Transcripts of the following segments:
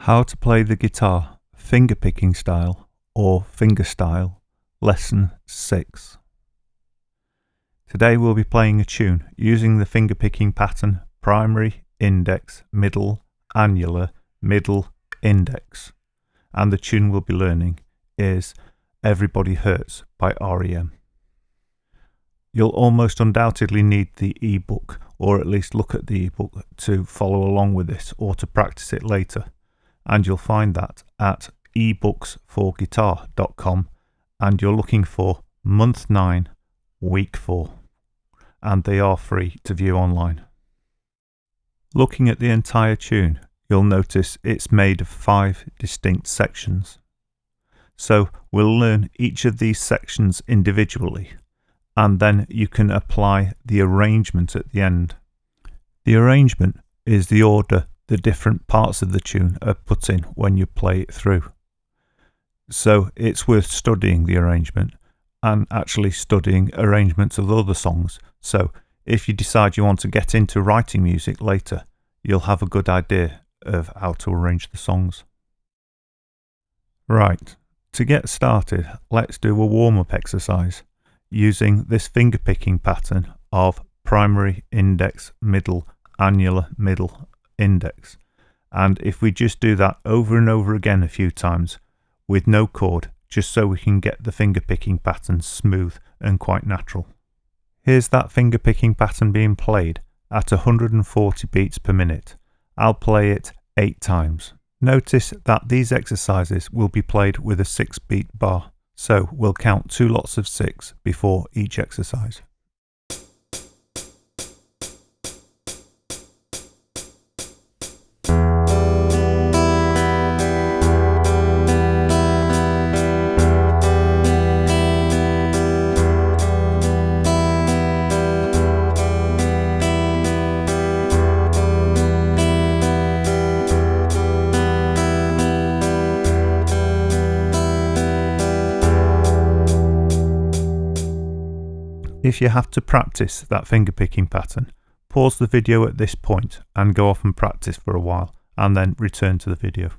How to play the guitar, fingerpicking style or fingerstyle, lesson 6. Today we'll be playing a tune using the fingerpicking pattern primary, index, middle, annular, middle, index. And the tune we'll be learning is Everybody Hurts by REM. You'll almost undoubtedly need the ebook, or at least look at the ebook to follow along with this or to practice it later. And you'll find that at ebooksforguitar.com, and you're looking for month 9, week 4, and they are free to view online. Looking at the entire tune, you'll notice it's made of 5 distinct sections. So we'll learn each of these sections individually, and then you can apply the arrangement at the end. The arrangement is the order the different parts of the tune are put in when you play it through. So it's worth studying the arrangement and actually studying arrangements of other songs. So if you decide you want to get into writing music later, you'll have a good idea of how to arrange the songs. Right, to get started, let's do a warm-up exercise using this finger-picking pattern of primary, index, middle, annular, middle, index. And if we just do that over and over again a few times with no chord, just so we can get the finger picking pattern smooth and quite natural. Here's that finger picking pattern being played at 140 beats per minute. I'll play it 8 times. Notice that these exercises will be played with a 6-beat bar, so we'll count 2 lots of 6 before each exercise. If you have to practice that finger-picking pattern, pause the video at this point and go off and practice for a while, and then return to the video.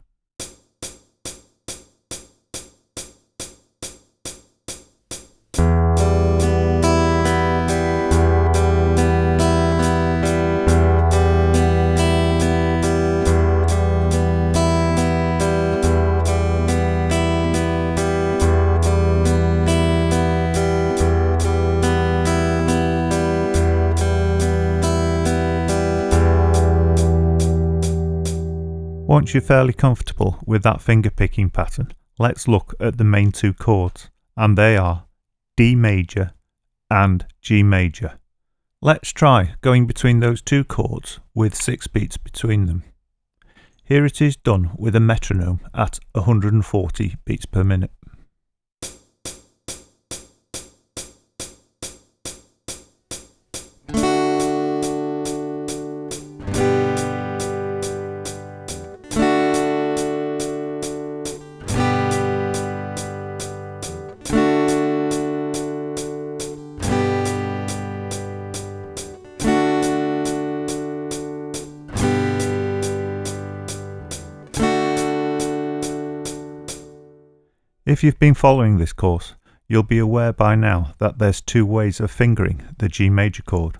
Once you're fairly comfortable with that finger picking pattern, let's look at the main 2 chords, and they are D major and G major. Let's try going between those 2 chords with 6 beats between them. Here it is done with a metronome at 140 beats per minute. If you've been following this course, you'll be aware by now that there's 2 ways of fingering the G major chord.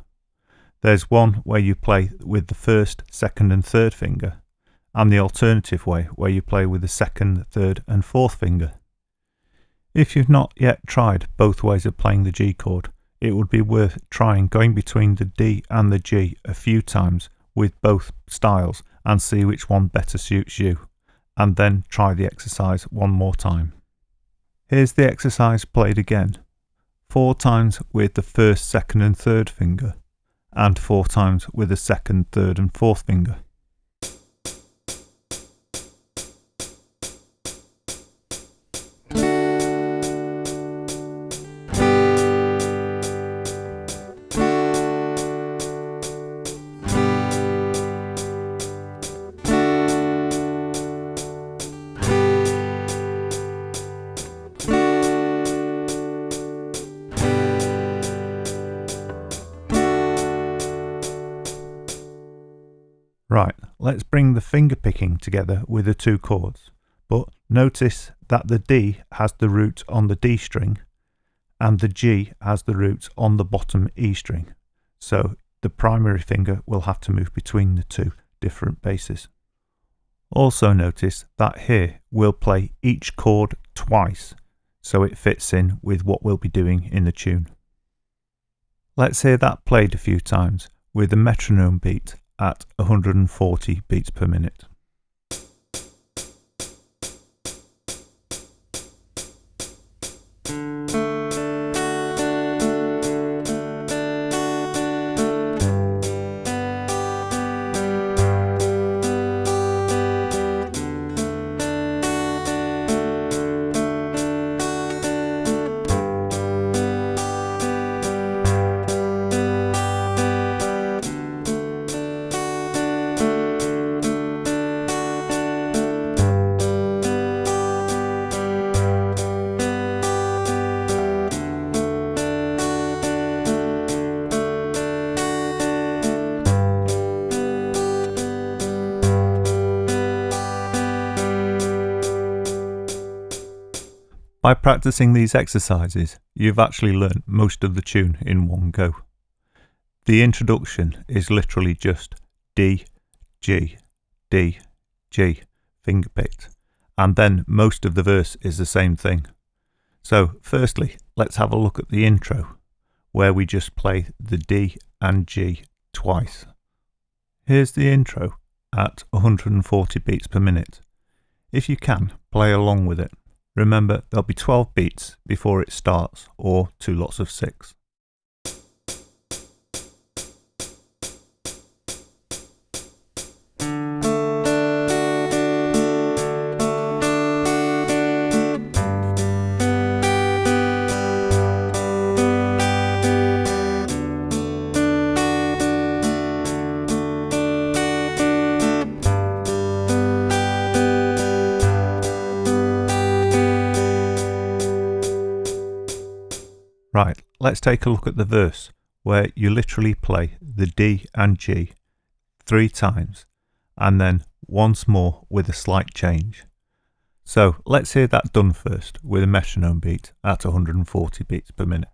There's one where you play with the 1st, 2nd and 3rd finger, and the alternative way where you play with the 2nd, 3rd and 4th finger. If you've not yet tried both ways of playing the G chord, it would be worth trying going between the D and the G a few times with both styles and see which one better suits you, and then try the exercise one more time. Here's the exercise played again, 4 times with the 1st, 2nd and 3rd finger, and 4 times with the 2nd, 3rd and 4th finger. Right, let's bring the finger picking together with the two chords, but notice that the D has the root on the D string and the G has the root on the bottom E string, so the primary finger will have to move between the two different basses. Also notice that here we'll play each chord twice, so it fits in with what we'll be doing in the tune. Let's hear that played a few times with a metronome beat at 140 beats per minute. By practicing these exercises, you've actually learnt most of the tune in one go. The introduction is literally just D, G, D, G, finger picked, and then most of the verse is the same thing. So firstly, let's have a look at the intro, where we just play the D and G twice. Here's the intro at 140 beats per minute. If you can, play along with it. Remember, there'll be 12 beats before it starts, or 2 lots of 6. Right, let's take a look at the verse, where you literally play the D and G 3 times, and then once more with a slight change. So let's hear that done first with a metronome beat at 140 beats per minute.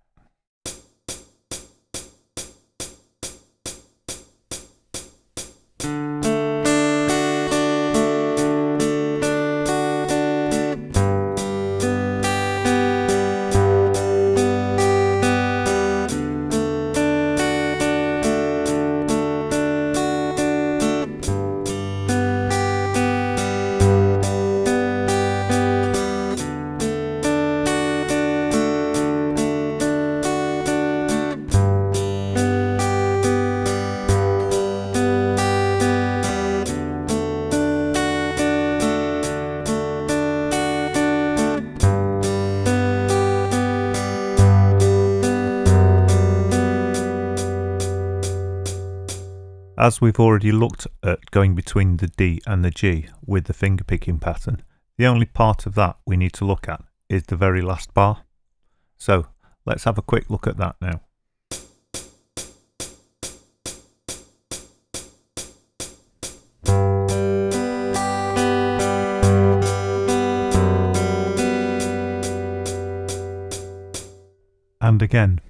As we've already looked at going between the D and the G with the finger picking pattern, the only part of that we need to look at is the very last bar. So let's have a quick look at that now. And again.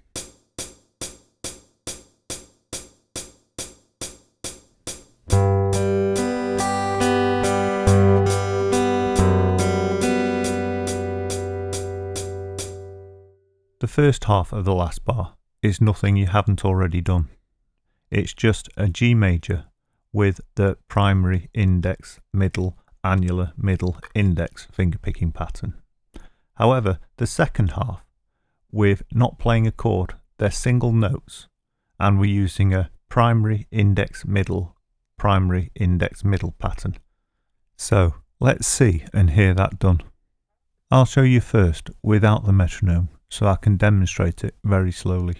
The first half of the last bar is nothing you haven't already done. It's just a G major with the primary, index, middle, annular, middle, index fingerpicking pattern. However, the second half, we're not playing a chord, they're single notes, and we're using a primary, index, middle, primary, index, middle pattern. So let's see and hear that done. I'll show you first without the metronome, so I can demonstrate it very slowly.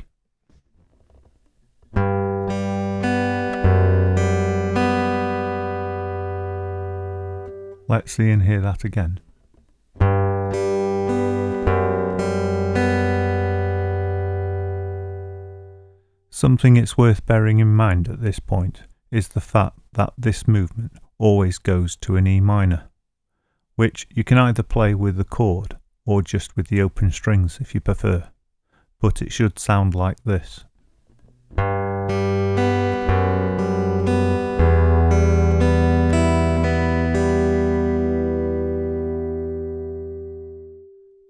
Let's see and hear that again. Something it's worth bearing in mind at this point is the fact that this movement always goes to an E minor, which you can either play with the chord or just with the open strings if you prefer, but it should sound like this.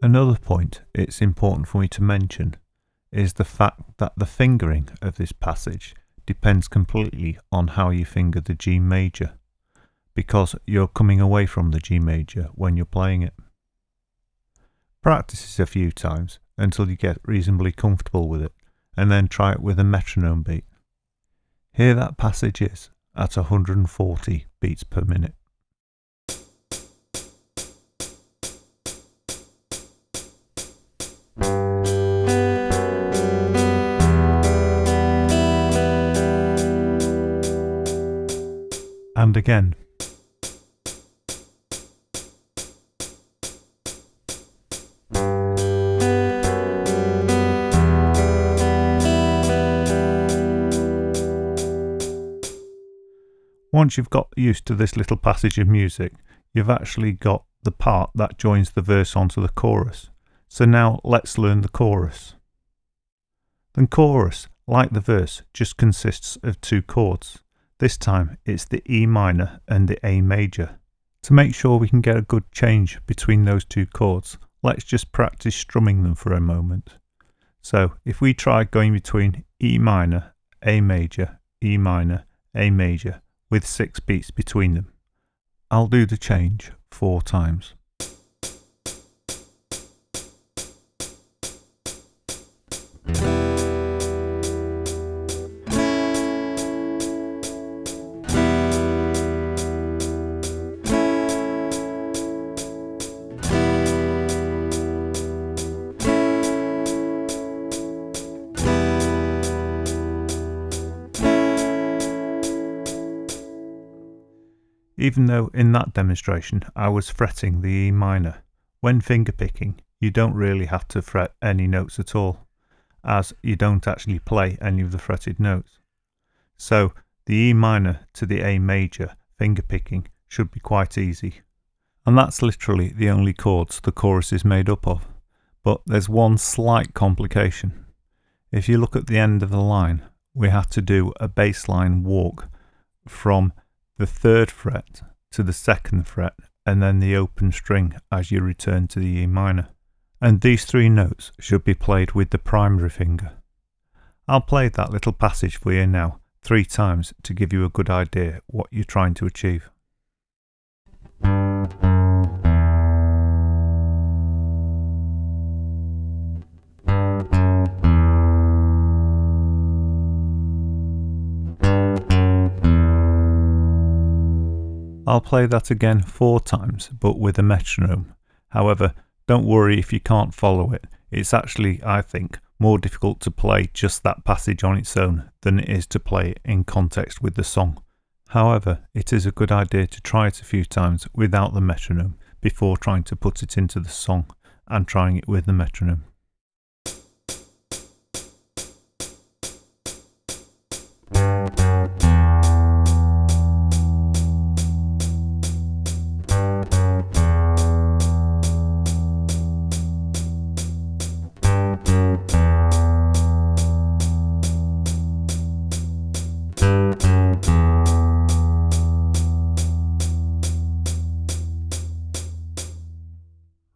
Another point it's important for me to mention is the fact that the fingering of this passage depends completely on how you finger the G major, because you're coming away from the G major when you're playing it. Practice this a few times until you get reasonably comfortable with it, and then try it with a metronome beat. Here that passage is at 140 beats per minute. And again. Once you've got used to this little passage of music, you've actually got the part that joins the verse onto the chorus. So now let's learn the chorus. The chorus, like the verse, just consists of two chords. This time it's the E minor and the A major. To make sure we can get a good change between those two chords, let's just practice strumming them for a moment. So if we try going between E minor, A major, E minor, A major, with 6 beats between them. I'll do the change 4 times. Even though in that demonstration I was fretting the E minor, when fingerpicking you don't really have to fret any notes at all, as you don't actually play any of the fretted notes. So the E minor to the A major fingerpicking should be quite easy. And that's literally the only chords the chorus is made up of. But there's one slight complication. If you look at the end of the line, we have to do a bass line walk from the 3rd fret to the 2nd fret and then the open string as you return to the E minor. And these 3 notes should be played with the primary finger. I'll play that little passage for you now 3 times to give you a good idea what you're trying to achieve. I'll play that again 4 times, but with a metronome. However, don't worry if you can't follow it. It's actually, I think, more difficult to play just that passage on its own than it is to play it in context with the song. However, it is a good idea to try it a few times without the metronome before trying to put it into the song and trying it with the metronome.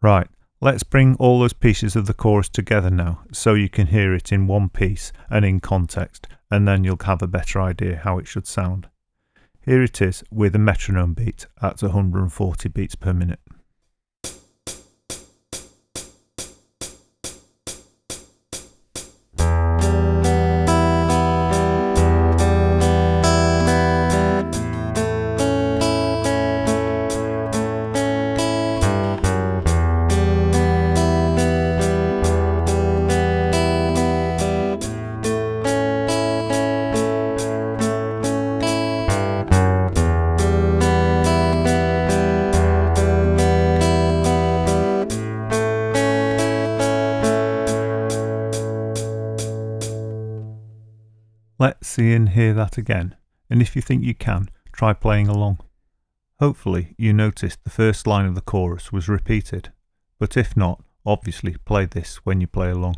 Right, let's bring all those pieces of the chorus together now so you can hear it in one piece and in context, and then you'll have a better idea how it should sound. Here it is with a metronome beat at 140 beats per minute. Let's see and hear that again, and if you think you can, try playing along. Hopefully you noticed the first line of the chorus was repeated, but if not, obviously play this when you play along.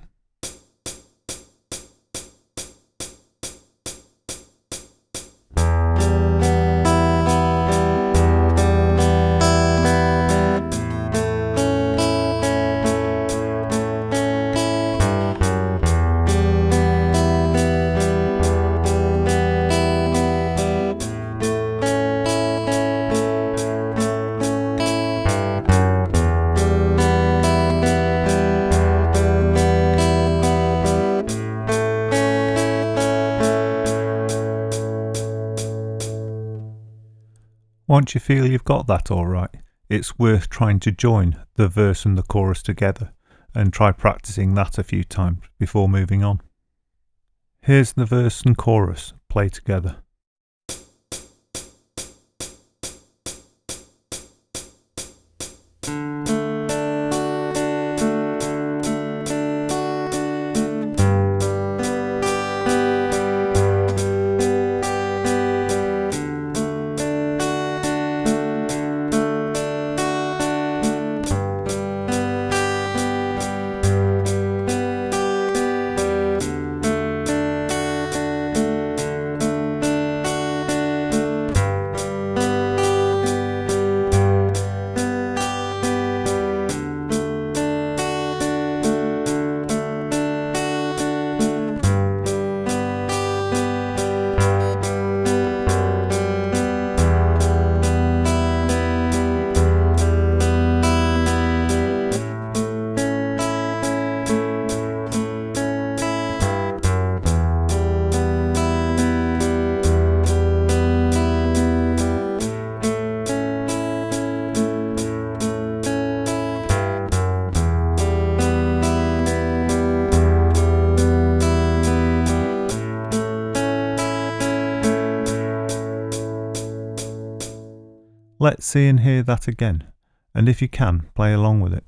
Once you feel you've got that all right, it's worth trying to join the verse and the chorus together and try practicing that a few times before moving on. Here's the verse and chorus play together. Let's see and hear that again, and if you can, play along with it.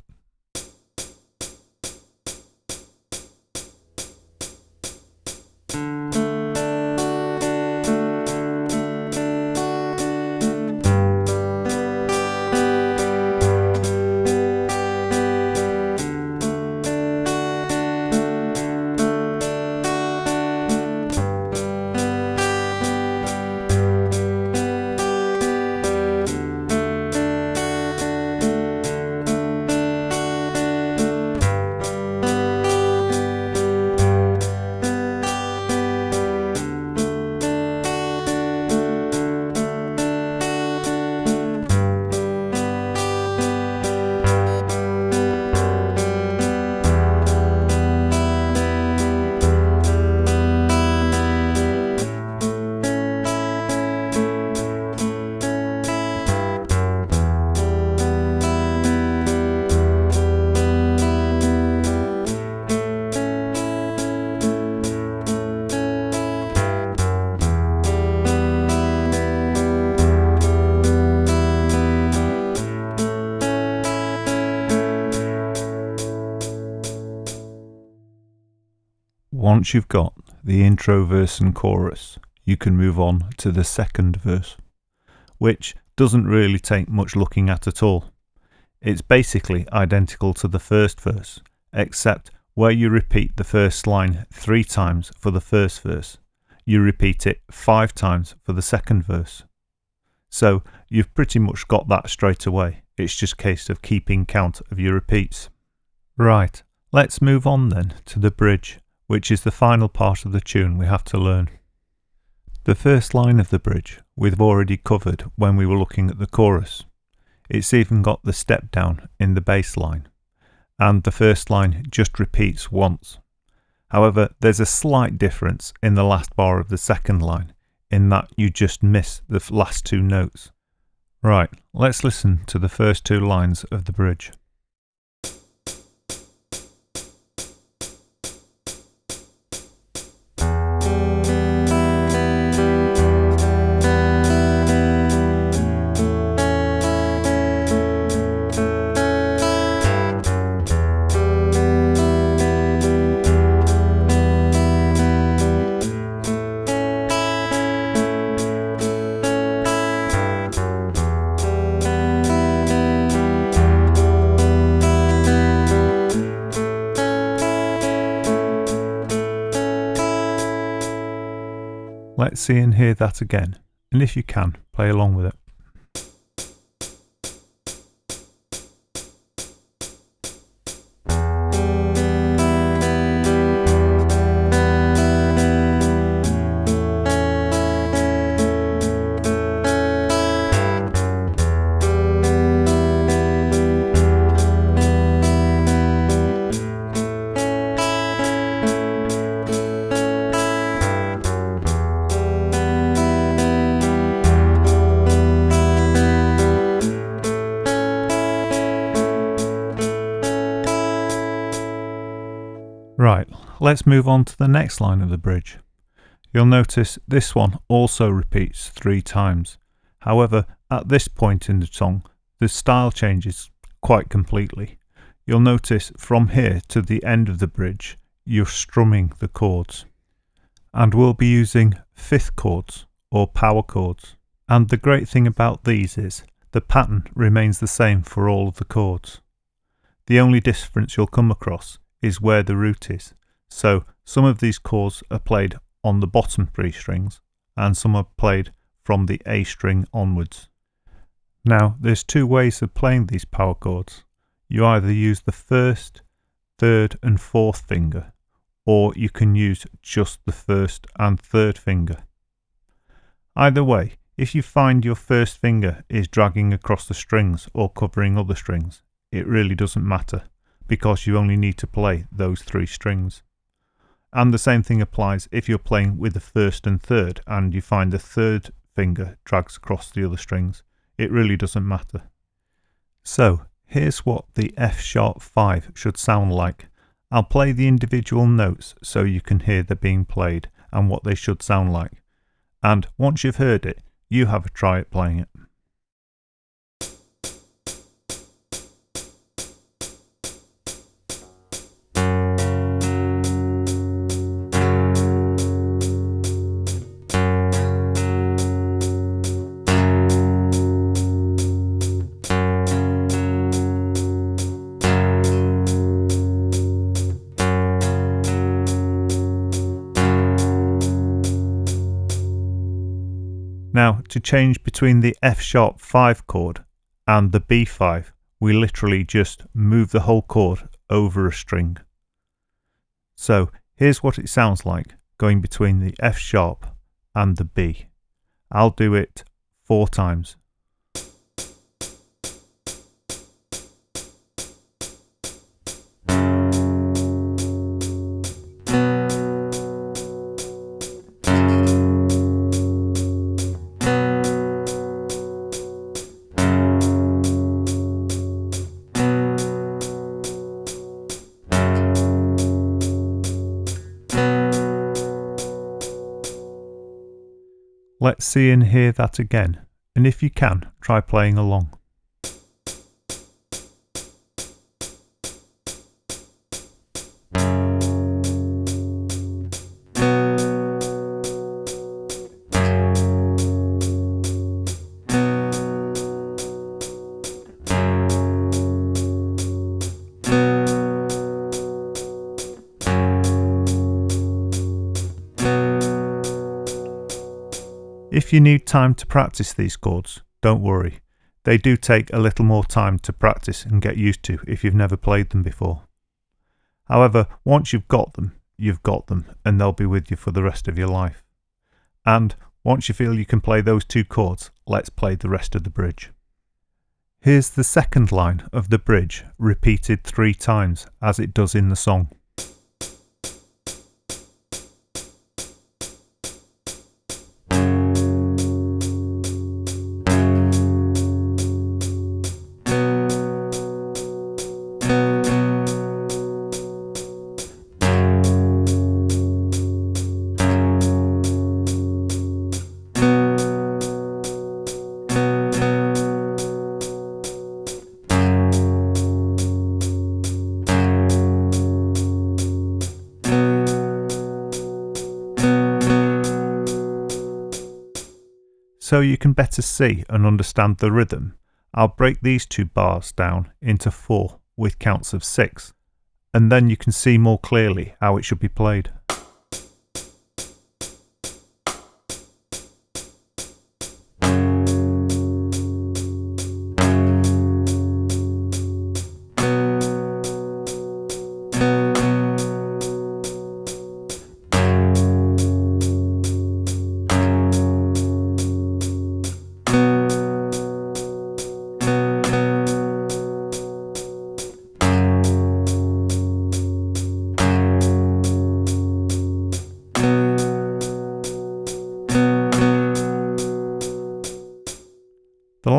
Once you've got the intro verse and chorus, you can move on to the second verse, which doesn't really take much looking at all. It's basically identical to the first verse, except where you repeat the first line 3 times for the first verse, you repeat it 5 times for the second verse. So you've pretty much got that straight away. It's just a case of keeping count of your repeats. Right, let's move on then to the bridge, which is the final part of the tune we have to learn. The first line of the bridge we've already covered when we were looking at the chorus. It's even got the step down in the bass line, and the first line just repeats once. However, there's a slight difference in the last bar of the second line, in that you just miss the last 2 notes. Right, let's listen to the first 2 lines of the bridge. Let's see and hear that again, and if you can, play along with it. Right, let's move on to the next line of the bridge. You'll notice this one also repeats 3 times. However, at this point in the song, the style changes quite completely. You'll notice from here to the end of the bridge, you're strumming the chords. And we'll be using 5th chords or power chords. And the great thing about these is the pattern remains the same for all of the chords. The only difference you'll come across is where the root is. So some of these chords are played on the bottom 3 strings and some are played from the A string onwards. Now there's 2 ways of playing these power chords. You either use the 1st, 3rd and 4th finger, or you can use just the 1st and 3rd finger. Either way, if you find your 1st finger is dragging across the strings or covering other strings, it really doesn't matter, because you only need to play those 3 strings. And the same thing applies if you're playing with the 1st and 3rd and you find the 3rd finger drags across the other strings. It really doesn't matter. So here's what the F♯5 should sound like. I'll play the individual notes so you can hear they're being played and what they should sound like. And once you've heard it, you have a try at playing it. Now, to change between the F♯5 chord and the B5, we literally just move the whole chord over a string. So here's what it sounds like going between the F# and the B. I'll do it 4 times. Let's see and hear that again, and if you can, try playing along. If you need time to practice these chords, don't worry. They do take a little more time to practice and get used to if you've never played them before. However, once you've got them, and they'll be with you for the rest of your life. And once you feel you can play those 2 chords, let's play the rest of the bridge. Here's the second line of the bridge repeated 3 times as it does in the song. So you can better see and understand the rhythm, I'll break these 2 bars down into 4 with counts of 6, and then you can see more clearly how it should be played.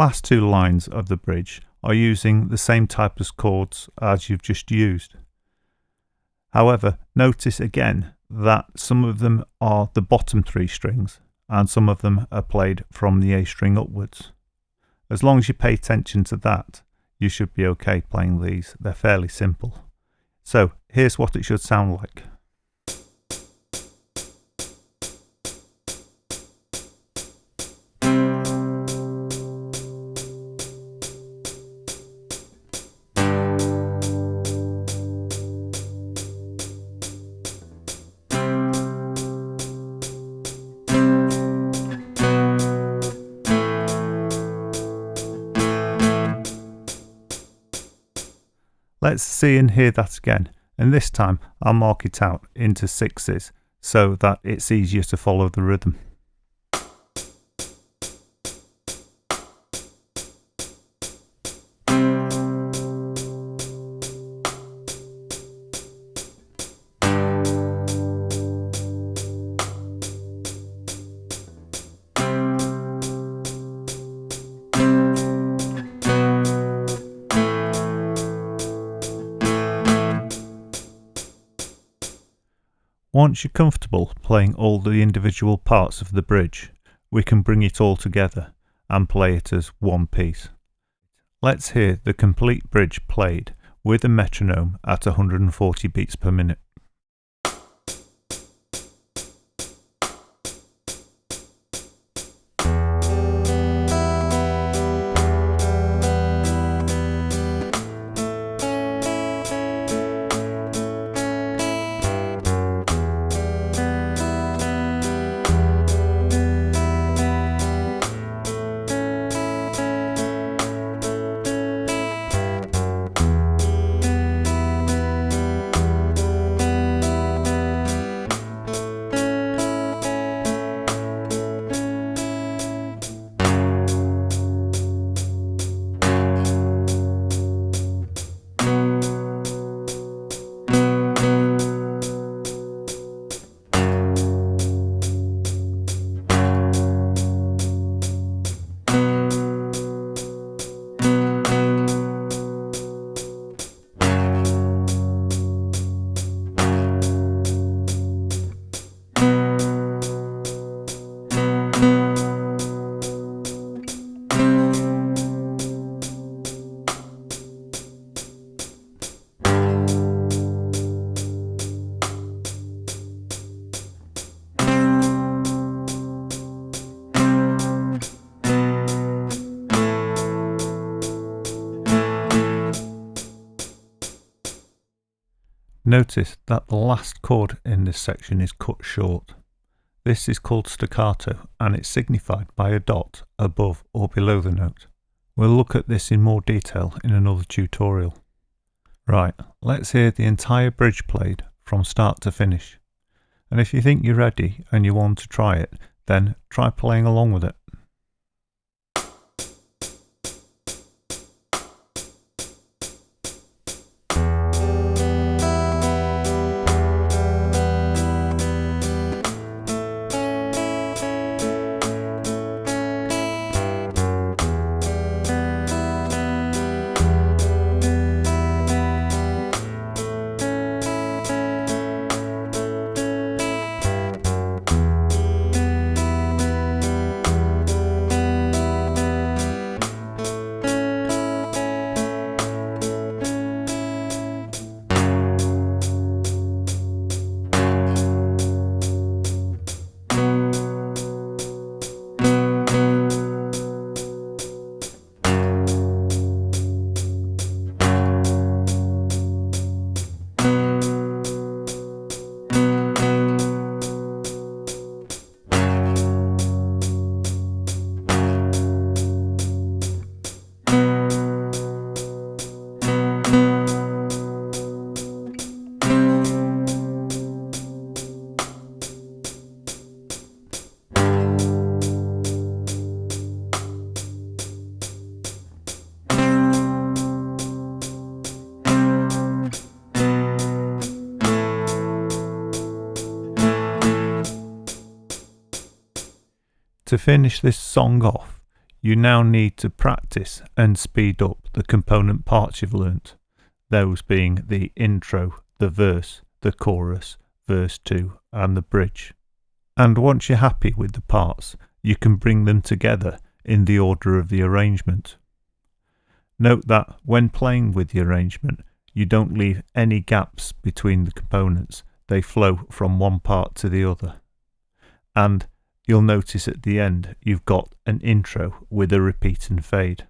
last two lines of the bridge are using the same type of chords as you've just used. However, notice again that some of them are the bottom three strings and some of them are played from the A string upwards. As long as you pay attention to that, you should be okay playing these. They're fairly simple. So here's what it should sound like. Let's see and hear that again, and this time I'll mark it out into sixes so that it's easier to follow the rhythm. Once you're comfortable playing all the individual parts of the bridge, we can bring it all together and play it as one piece. Let's hear the complete bridge played with a metronome at 140 beats per minute. Notice that the last chord in this section is cut short. This is called staccato and it's signified by a dot above or below the note. We'll look at this in more detail in another tutorial. Right, let's hear the entire bridge played from start to finish. And if you think you're ready and you want to try it, then try playing along with it. To finish this song off, you now need to practice and speed up the component parts you've learnt, those being the intro, the verse, the chorus, verse 2 and the bridge. And once you're happy with the parts, you can bring them together in the order of the arrangement. Note that when playing with the arrangement, you don't leave any gaps between the components, they flow from one part to the other. And you'll notice at the end you've got an intro with a repeat and fade.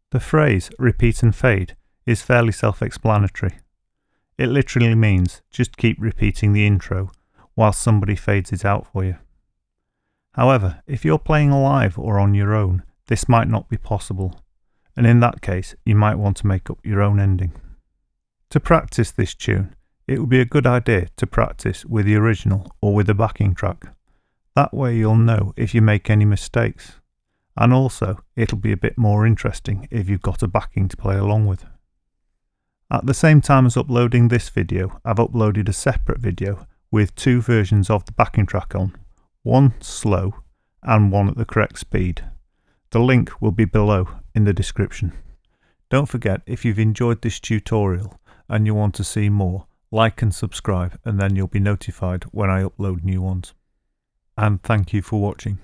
The phrase repeat and fade is fairly self-explanatory. It literally means just keep repeating the intro while somebody fades it out for you. However, if you're playing live or on your own, this might not be possible, and in that case you might want to make up your own ending. To practice this tune, it would be a good idea to practice with the original or with a backing track. That way you'll know if you make any mistakes, and also it'll be a bit more interesting if you've got a backing to play along with. At the same time as uploading this video, I've uploaded a separate video with two versions of the backing track on, one slow and one at the correct speed. The link will be below in the description. Don't forget, if you've enjoyed this tutorial and you want to see more, like and subscribe, and then you'll be notified when I upload new ones. And thank you for watching.